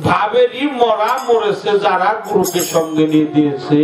ভাবেরই মরা মরেছে যারা গুরুকে সঙ্গে নিয়ে দিয়েছে।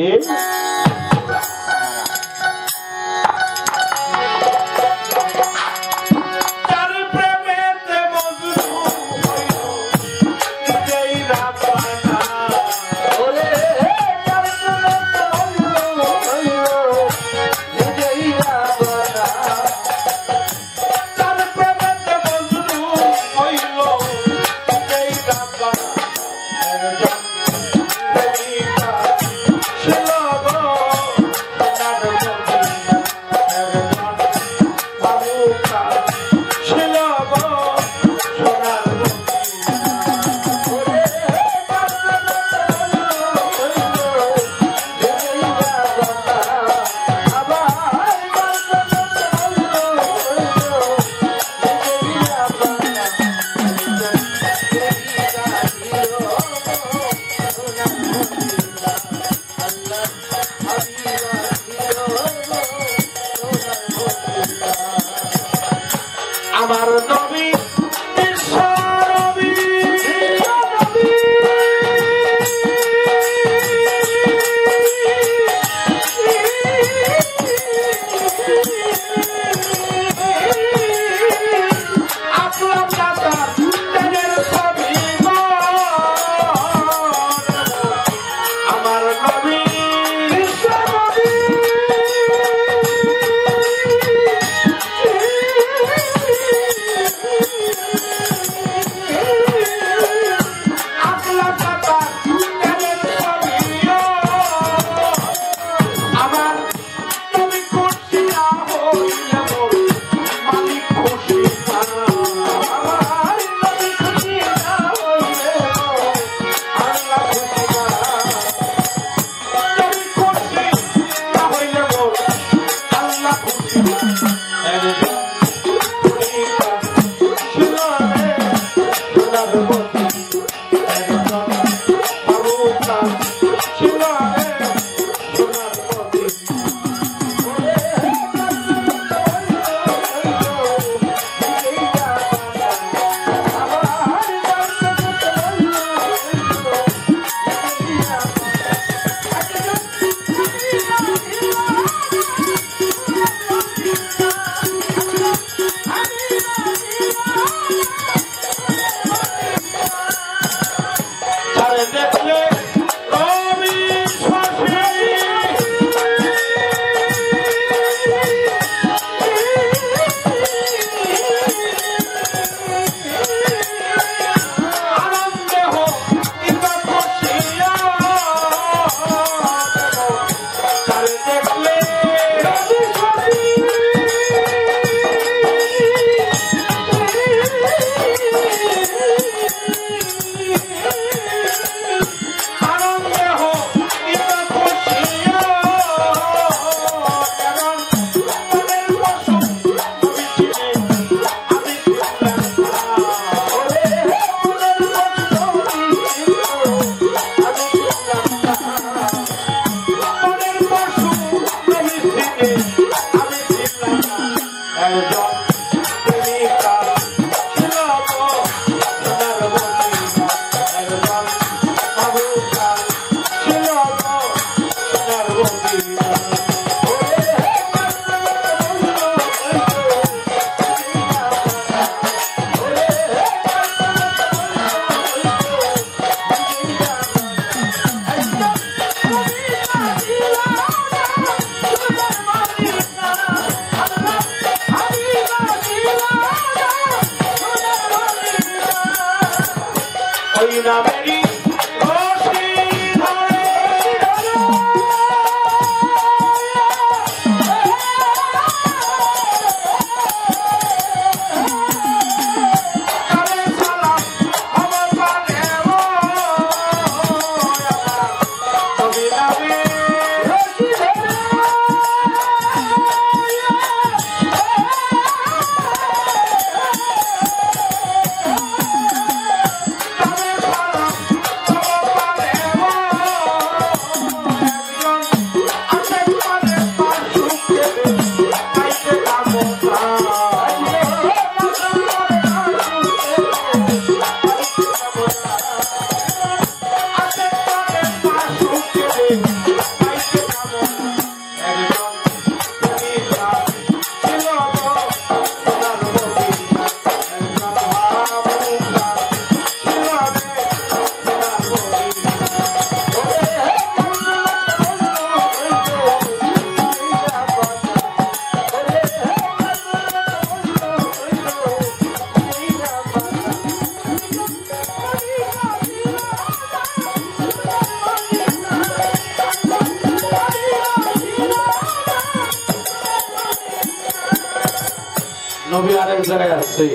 নবী আরেক জায়গায় আছে।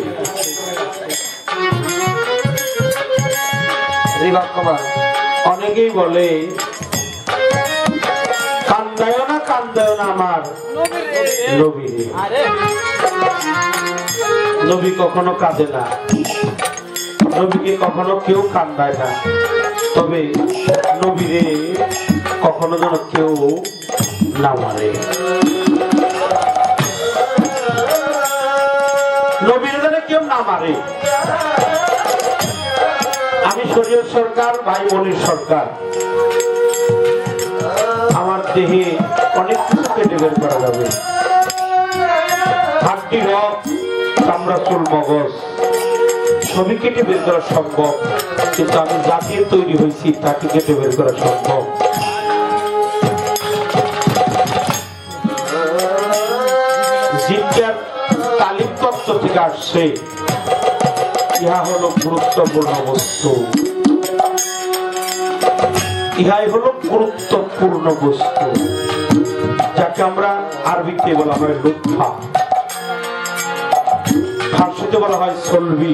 অনেকেই বলে কান্দায় না কান্দায় না আমার নবী। নবী কখনো কাঁদে না, নবীকে কখনো কেউ কান্দায় না, তবে নবীরে কখনো যেন কেউ না মারে। নবীরে যেন কেউ না মারে। আমি শরীয়ত সরকার, ভাই মনির সরকার, আমার দেহে অনেক কিছু কেটে বের করা যাবে, হাড্ডি রক চামড়া চুল মগজ সবই কেটে বের করা সম্ভব, কিন্তু আমি জাতির তৈরি হয়েছি তাকে কেটে বের করা সম্ভব। জিজ্ঞার তালিম তত্ত্ব থেকে আসছে, ইহা হলো গুরুত্বপূর্ণ বস্তু, ইহাই হলো গুরুত্বপূর্ণ বস্তু, যাকে আমরা আরবিতে বলা হয় লুৎফা, ফার্সিতে বলা হয় সলবি,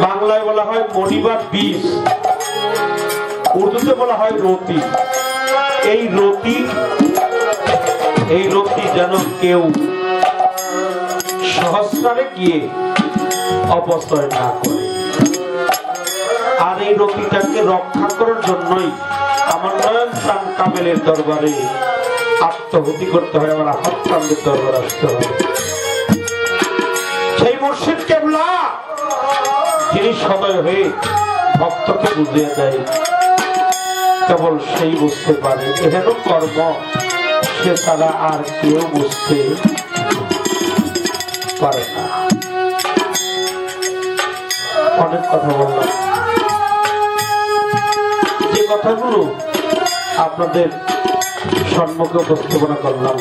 বাংলায় বলা হয় মণি বা বীজ, উর্দুতে বলা হয় রতি। এই রতি যেন কেউ সহস্রারে গিয়ে অপচয় না করে। আর এই রতিটাকে রক্ষা করার জন্যই আমার নয়ন প্রাণ কামেলের দরবারে আত্মহুতি করতে হয়, আমার হাত প্রাণের দরবার আসতে হয়। সেই মুর্শিদ কেবলা যিনি সদয় হয়ে ভক্তকে বুঝিয়ে দেয়, কেবল সেই বুঝতে পারে। এহেন কর্ম সে ছাড়া আর কেউ বুঝতে পারে না। অনেক কথা বললাম, যে কথাগুলো আপনাদের সম্মুখে উপস্থাপনা করলাম,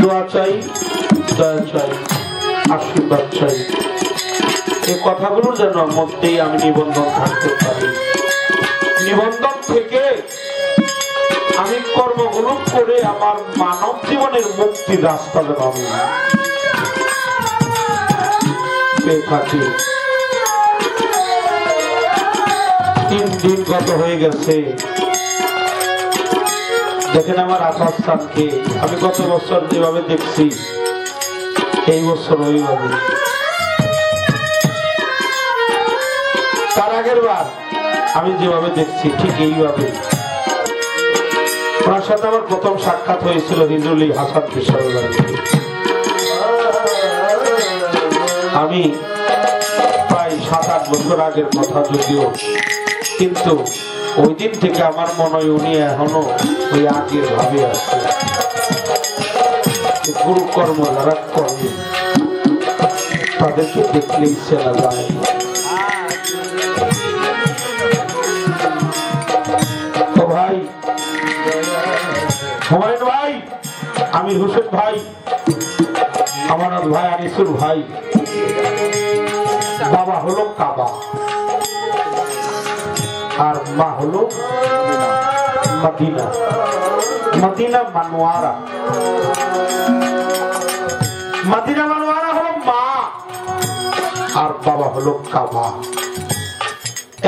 দোয়া চাই, দয়া চাই, আশীর্বাদ চাই, এই কথাগুলোর যেন মধ্যেই আমি নিবন্ধন থাকতে পারি। নিবন্ধন থেকে আমি কর্মগুলো করে আমার মানব জীবনের মুক্তির রাস্তা যেন আমি পেয়ে থাকি। 3 দিন গত হয়ে গেছে, দেখেন আমার আসানকে আমি গত বছর যেভাবে দেখছি এই বছর ওইভাবে, তার আগের বার আমি যেভাবে দেখছি ঠিক এইভাবে। ওনার সাথে আমার প্রথম সাক্ষাৎ হয়েছিল হিজরুল হাসান বিশ্ববিদ্যালয়ে। আমি প্রায় 7-8 বছর আগের কথা যদিও, কিন্তু ওই দিন থেকে আমার মনে হয় উনি এখনো ওই আগের ভাবে আছে। গুরু কর্ম যারা করে তাদেরকে দেখলেই চেনা যায়। তো ভাই হুমায়ুন ভাই, আমির হোসেন ভাই, আমানত ভাই, আনিসুর ভাই, বাবা হলো কাবা আর মা হলো মদিনা, মদিনা মানওয়ারা। মদিনা মানওয়ারা হলো মা আর বাবা হলো কাবা।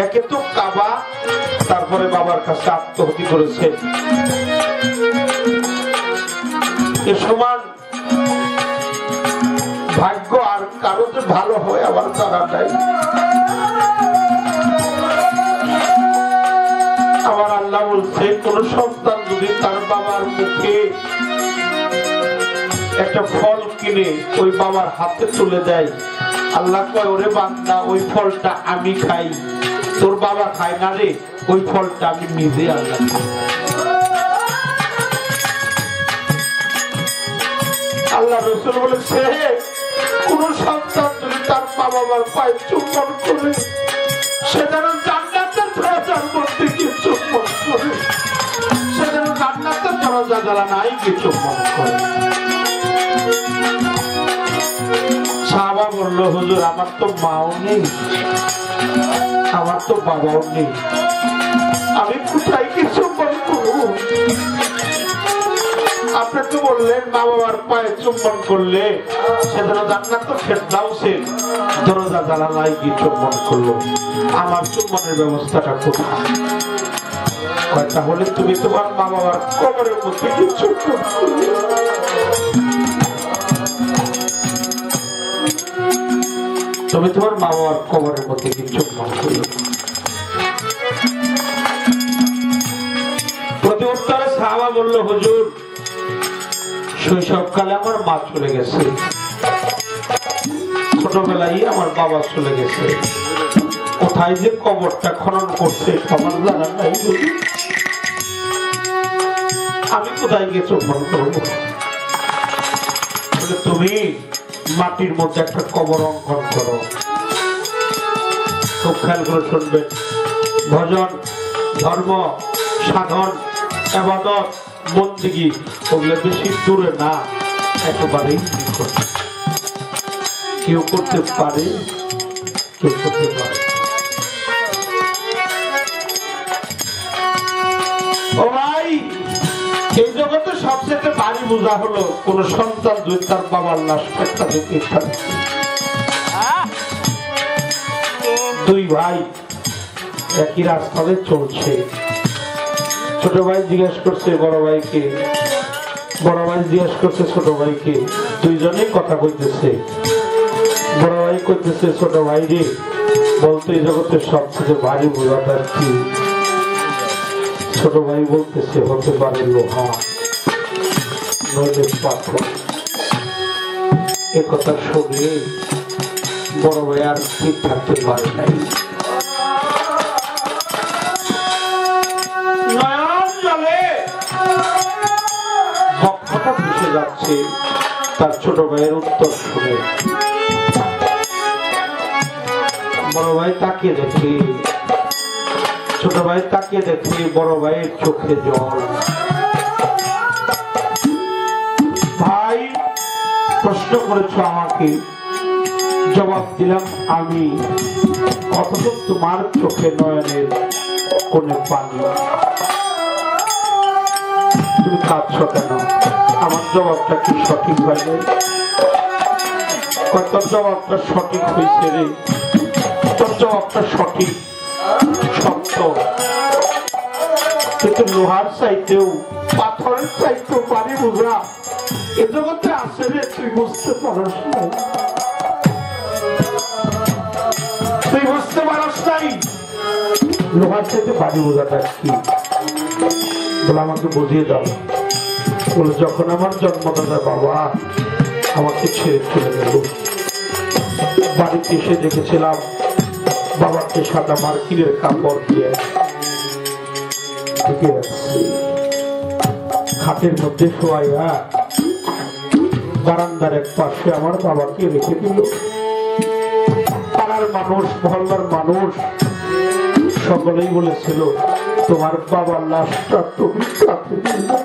একে তো কাবা, তারপরে বাবার কাছে আত্মহতি করেছে। এ সমান ভাগ্য আর কারো যে ভালো হয় আবার তারা নাই। আমার আল্লাহ বলছে, কোন সন্তান যদি তার বাবার মুখে একটা ফল কিনে ওই বাবার হাতে তুলে দেয়, আল্লাহ কয়, ওরে বান্দা, ওই ফলটা আমি খাই, তোর বাবা খায় না রে, ওই ফলটা আমি নিজে আল্লাহ খাই। আল্লাহ রাসূল বলেছে, কোন সন্তান যদি তার মা বাবার পায়ে চুম্বন করে, সে যেন জান্নাতের দরজার মধ্যে গিয়ে চুম্বন করে, সে যেন জান্নাতের দরজা জ্বালা নাই গিয়ে চুম্বন করে। সাহাবা বলল, হুজুর আমার তো মাও নেই, আমার তো বাবাও নেই, আমি কোথায় কি চুম্বন করবো? আপনি নাকি বললেন মা বাবার পায়ে চুম্বন করলে সেদিন জান্নাত ফেরদাউসের দরজা জানালায় গিয়ে চুম্বন করলো। আমার চুম্বনের ব্যবস্থাটা কোথায়? তাহলে তুমি তোমার মা বাবার কবরের মধ্যে কি চুম্বন করলে? তুমি তোমার মা বাবার কবরের মধ্যে কি চুম্বন করলে? প্রতি উত্তরে সাহাবা বলল, হুজুর শৈশবকালে আমার মা চলে গেছে, ছোটবেলায় আমার বাবা চলে গেছে, কোথায় যে কবরটা খনন করছে আমার জানা নাই, আমি কোথায় গিয়ে চুম্বন করবো? তুমি মাটির মধ্যে একটা কবর অঙ্কন করো। খুব খেয়াল করে শুনবেন, ভজন, ধর্ম, সাধন, ইবাদত, বন্দেগী ওগুলো বেশি দূরে না, একেবারেই কেউ করতে পারে, কেউ করতে পারে। ও ভাই, এই জগতে সবচেয়ে ভারী বোঝা হলো কোন সন্তান যদি তার বাবার লাশ একটা দেখে দুই ভাই একই রাস্তাতে চলছে, ছোট ভাই জিজ্ঞেস করছে বড় ভাইকে, বড় ভাই জিজ্ঞেস করছে ছোট ভাইকে, দুইজনেই কথা কইতেছে। বড় ভাই কইতেছে ছোট ভাই রে, বলতো এই জগতের সবচেয়ে ভারী বোঝাটা কি? ছোট ভাই বলতেছে হতে পারে লোহা, নইলে পাথর। এ কথা শুনে বড় ভাই আর ঠিক থাকতে পারে নাই, নয়ন জলে বক্ষটা ভেসে যাচ্ছে তার ছোট ভাইয়ের উত্তর শুনে। বড় ভাই তাকিয়ে দেখে, ছোট ভাই তাকিয়ে দেখে বড় ভাইয়ের চোখে জল। ভাই প্রশ্ন করেছ আমাকে, জবাব দিলাম আমি, অথচ তোমার চোখে নয়নের কোণে পানি। তুমি কাঁদছ কেন? আমার জবাবটা কি সঠিক হয়নি? তোর জবাবটা সঠিক হয়েছে রে, তোর জবাবটা সঠিক, সত্য, কিন্তু লোহার চাইতেও পাথরের চাইতেও পানি বোঝা এ জগতে আছে রে, তুই বুঝতে পারস নাই, তুই বুঝতে পারস নাই লোহার চাইতে পানি বোঝাটা কি? বলে আমাকে বুঝিয়ে দাও। বলে যখন আমার জন্মদাতা বাবা আমাকে ছেড়ে চলে গেল, বাড়িতে এসে দেখেছিলাম বাবাকে সাদা মার্কিনের কাপড় দিয়ে ঢেকে রাখছে, খাটের মধ্যে শোয়াইয়া বারান্দার এক পাশে আমার বাবাকে রেখে দিল। পাড়ার মানুষ, মহল্লার মানুষ সকলেই বলেছিল তোমার বাবার লাশটা তুমি কাঁধে নিয়ে।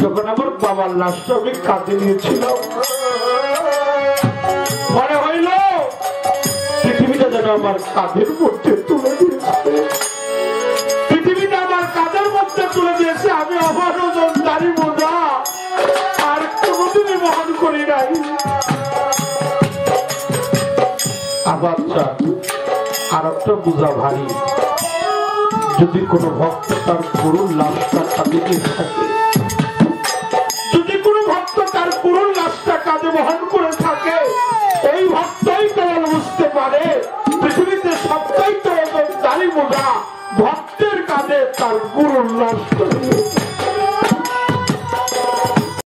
যখন আমার বাবার লাশটা আমি কাঁধে নিয়েছিলাম, মনে হইল পৃথিবীটা যেন আমার কাঁধের মধ্যে তুলে দিয়েছে, পৃথিবীটা আমার কাঁধের মধ্যে তুলে দিয়েছে। আমি আমার ওজন দাঁড়ি বোঝা আর কোনদিনই বহন করি নাই। আবার আর একটা বোঝা ভারী, যদি কোনো ভক্ত তার গুরুর লাশটা কাঁধে নিয়ে থাকে